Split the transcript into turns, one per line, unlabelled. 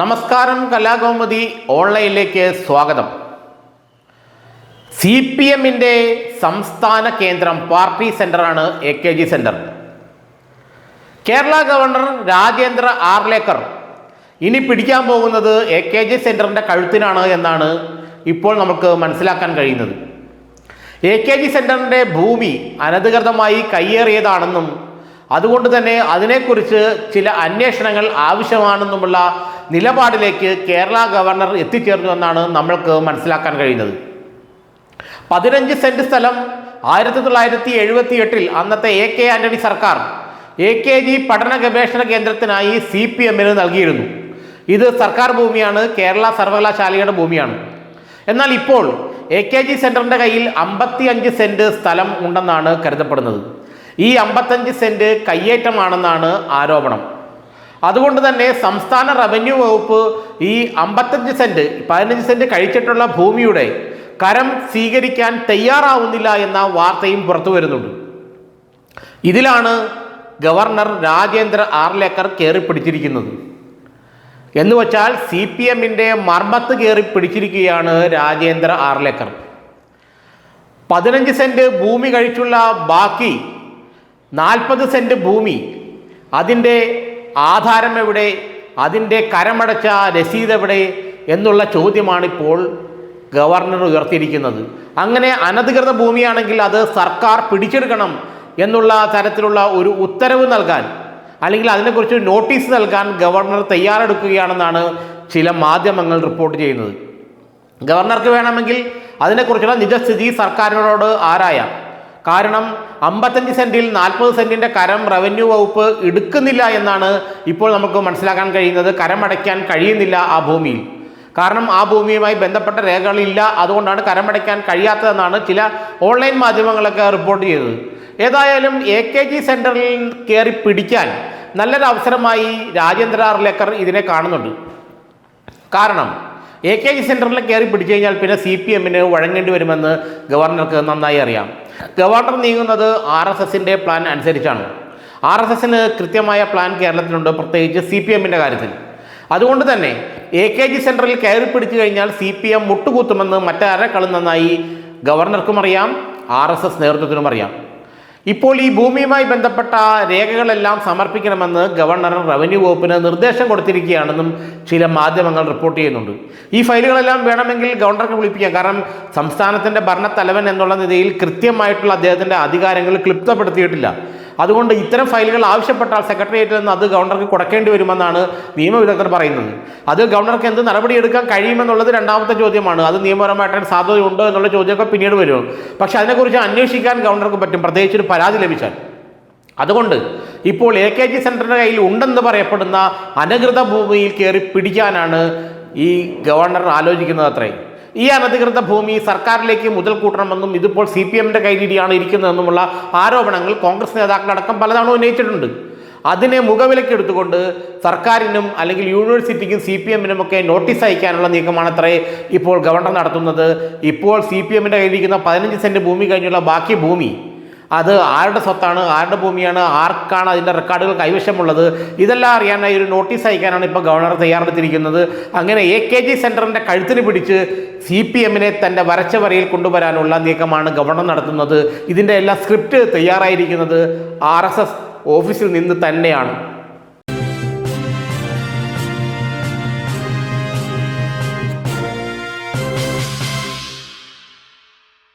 നമസ്കാരം. കലാകൗമുദി ഓൺലൈനിലേക്ക് സ്വാഗതം. CPM-ന്റെ സംസ്ഥാന കേന്ദ്രം പാർട്ടി സെന്ററാണ് AKG centre. Kerala governor Rajendra Arlekar ഇനി പിടിക്കാൻ പോകുന്നത് AKG സെന്ററിന്റെ കഴുത്തിനാണ് എന്നാണ് ഇപ്പോൾ നമുക്ക് മനസ്സിലാക്കാൻ കഴിയുന്നത്. AKG സെന്ററിന്റെ ഭൂമി അനധികൃതമായി കയ്യേറിയതാണെന്നും അതുകൊണ്ട് തന്നെ അതിനെക്കുറിച്ച് ചില അന്വേഷണങ്ങൾ ആവശ്യമാണെന്നുമുള്ള നിലപാടിലേക്ക് കേരള ഗവർണർ എത്തിച്ചേർന്നു എന്നാണ് നമ്മൾക്ക് മനസ്സിലാക്കാൻ കഴിയുന്നത്. 15 സെന്റ് സ്ഥലം 1978 അന്നത്തെ AK ആന്റണി സർക്കാർ AKG പഠന ഗവേഷണ കേന്ദ്രത്തിനായി CPM-ന് നൽകിയിരുന്നു. ഇത് സർക്കാർ ഭൂമിയാണ്, കേരള സർവകലാശാലയുടെ ഭൂമിയാണ്. എന്നാൽ ഇപ്പോൾ AKG സെന്ററിന്റെ കയ്യിൽ 55 സെന്റ് സ്ഥലം ഉണ്ടെന്നാണ് കരുതപ്പെടുന്നത്. ഈ 55 സെന്റ് കയ്യേറ്റമാണെന്നാണ് ആരോപണം. അതുകൊണ്ട് തന്നെ സംസ്ഥാന റവന്യൂ വകുപ്പ് ഈ 55 സെന്റ് 15 സെന്റ് കഴിച്ചിട്ടുള്ള ഭൂമിയുടെ കരം സ്വീകരിക്കാൻ തയ്യാറാവുന്നില്ല എന്ന വാർത്തയും പുറത്തു വരുന്നുണ്ട്. ഇതിലാണ് ഗവർണർ രാജേന്ദ്ര ആർലേക്കർ കയറി പിടിച്ചിരിക്കുന്നത്. എന്ന് വച്ചാൽ CPM-ന്റെ മർമ്മത്ത് കയറി പിടിച്ചിരിക്കുകയാണ് രാജേന്ദ്ര ആർലേക്കർ. 15 സെന്റ് ഭൂമി കഴിച്ചുള്ള ബാക്കി 40 സെന്റ് ഭൂമി, അതിൻ്റെ ആധാരം എവിടെ, അതിൻ്റെ കരമടച്ച രസീത് എവിടെ എന്നുള്ള ചോദ്യമാണിപ്പോൾ ഗവർണർ ഉയർത്തിയിരിക്കുന്നത്. അങ്ങനെ അനധികൃത ഭൂമിയാണെങ്കിൽ അത് സർക്കാർ പിടിച്ചെടുക്കണം എന്നുള്ള തരത്തിലുള്ള ഒരു ഉത്തരവ് നൽകാൻ, അല്ലെങ്കിൽ അതിനെക്കുറിച്ച് നോട്ടീസ് നൽകാൻ ഗവർണർ തയ്യാറെടുക്കുകയാണെന്നാണ് ചില മാധ്യമങ്ങൾ റിപ്പോർട്ട് ചെയ്യുന്നത്. ഗവർണർക്ക് വേണമെങ്കിൽ അതിനെക്കുറിച്ചുള്ള നിജസ്ഥിതി സർക്കാരിനോട് ആരായാം. കാരണം 55 സെന്റിൽ 40 സെന്റിന്റെ കരം റവന്യൂ വകുപ്പ് എടുക്കുന്നില്ല എന്നാണ് ഇപ്പോൾ നമുക്ക് മനസ്സിലാക്കാൻ കഴിയുന്നത്. കരമടയ്ക്കാൻ കഴിയുന്നില്ല ആ ഭൂമിയിൽ. കാരണം ആ ഭൂമിയുമായി ബന്ധപ്പെട്ട രേഖകളില്ല, അതുകൊണ്ടാണ് കരമടയ്ക്കാൻ കഴിയാത്തതെന്നാണ് ചില ഓൺലൈൻ മാധ്യമങ്ങളൊക്കെ റിപ്പോർട്ട് ചെയ്തത്. ഏതായാലും AKG സെന്ററിൽ കയറി പിടിക്കാൻ നല്ലൊരു അവസരമായി രാജേന്ദ്ര ആർലേക്കർ ഇതിനെ കാണുന്നുണ്ട്. കാരണം AKG സെന്ററിൽ കയറി പിടിച്ചു കഴിഞ്ഞാൽ പിന്നെ CPM-ന് വഴങ്ങേണ്ടി വരുമെന്ന് ഗവർണർക്ക് നന്നായി അറിയാം. ഗവർണർ നീങ്ങുന്നത് RSSന്റെ പ്ലാൻ അനുസരിച്ചാണ്. RSSന് കൃത്യമായ പ്ലാൻ കേരളത്തിലുണ്ട്, പ്രത്യേകിച്ച് CPM-ന്റെ കാര്യത്തിൽ. അതുകൊണ്ട് തന്നെ AKG സെന്ററിൽ കയറി പിടിച്ചു കഴിഞ്ഞാൽ CPM മുട്ടുകൂത്തുമെന്ന് മറ്റാരെക്കാളും നന്നായി ഗവർണർക്കും അറിയാം, RSS നേതൃത്വത്തിനും അറിയാം. ഇപ്പോൾ ഈ ഭൂമിയുമായി ബന്ധപ്പെട്ട രേഖകളെല്ലാം സമർപ്പിക്കണമെന്ന് ഗവർണർ റവന്യൂ വകുപ്പിന് നിർദ്ദേശം കൊടുത്തിരിക്കുകയാണെന്നും ചില മാധ്യമങ്ങൾ റിപ്പോർട്ട് ചെയ്യുന്നുണ്ട്. ഈ ഫയലുകളെല്ലാം വേണമെങ്കിൽ ഗവർണർക്ക് വിളിപ്പിക്കാം. കാരണം സംസ്ഥാനത്തിൻ്റെ ഭരണത്തലവൻ എന്നുള്ള നിലയിൽ കൃത്യമായിട്ടുള്ള അദ്ദേഹത്തിൻ്റെ അധികാരങ്ങൾ ക്ലിപ്തപ്പെടുത്തിയിട്ടില്ല. അതുകൊണ്ട് ഇത്തരം ഫയലുകൾ ആവശ്യപ്പെട്ടാൽ സെക്രട്ടേറിയറ്റിൽ നിന്ന് അത് ഗവർണർക്ക് കൊടുക്കേണ്ടി വരുമെന്നാണ് നിയമവിദഗ്ധർ പറയുന്നത്. അത് ഗവർണർക്ക് എന്ത് നടപടിയെടുക്കാൻ കഴിയുമെന്നുള്ളത് രണ്ടാമത്തെ ചോദ്യമാണ്. അത് നിയമപരമായിട്ട് സാധ്യതയുണ്ടോ എന്നുള്ള ചോദ്യമൊക്കെ പിന്നീട് വരും. പക്ഷെ അതിനെക്കുറിച്ച് അന്വേഷിക്കാൻ ഗവർണർക്ക് പറ്റും, പ്രത്യേകിച്ച് ഒരു പരാതി ലഭിച്ചാൽ. അതുകൊണ്ട് ഇപ്പോൾ AKG സെന്ററിന്റെ കയ്യിൽ ഉണ്ടെന്ന് പറയപ്പെടുന്ന അനധികൃത ഭൂമിയിൽ കയറി പിടിക്കാനാണ് ഈ ഗവർണർ ആലോചിക്കുന്നത് അത്രേ. ഈ അനധികൃത ഭൂമി സർക്കാരിലേക്ക് മുതൽ കൂട്ടണമെന്നും ഇതിപ്പോൾ CPM-ന്റെ കയ്യിലാണ് ഇരിക്കുന്നതെന്നുമുള്ള ആരോപണങ്ങൾ കോൺഗ്രസ് നേതാക്കളടക്കം പലതവണ ഉന്നയിച്ചിട്ടുണ്ട്. അതിനെ മുഖവിലക്കെടുത്തുകൊണ്ട് സർക്കാരിനും അല്ലെങ്കിൽ യൂണിവേഴ്സിറ്റിക്കും CPM-നും ഒക്കെ നോട്ടീസ് അയക്കാനുള്ള നീക്കമാണത്രേ ഇപ്പോൾ ഗവർണർ നടത്തുന്നത്. ഇപ്പോൾ CPM-ന്റെ കയ്യിലിരിക്കുന്ന 15 സെന്റ് ഭൂമി കഴിഞ്ഞുള്ള ബാക്കി ഭൂമി അത് ആരുടെ സ്വത്താണ്, ആരുടെ ഭൂമിയാണ്, ആർക്കാണ് അതിൻ്റെ റെക്കോർഡുകൾ കൈവശമുള്ളത്, ഇതെല്ലാം അറിയാനായി ഒരു നോട്ടീസ് അയക്കാനാണ് ഇപ്പോൾ ഗവർണർ തയ്യാറെടുത്തിരിക്കുന്നത്. അങ്ങനെ AKG സെന്ററിൻ്റെ കഴുത്തിന് പിടിച്ച് CPM-നെ തൻ്റെ വരച്ച വരയിൽ കൊണ്ടുവരാനുള്ള നീക്കമാണ് ഗവർണർ നടത്തുന്നത്. ഇതിൻ്റെ എല്ലാ സ്ക്രിപ്റ്റ് തയ്യാറായിരിക്കുന്നത് RSS ഓഫീസിൽ നിന്ന് തന്നെയാണ്.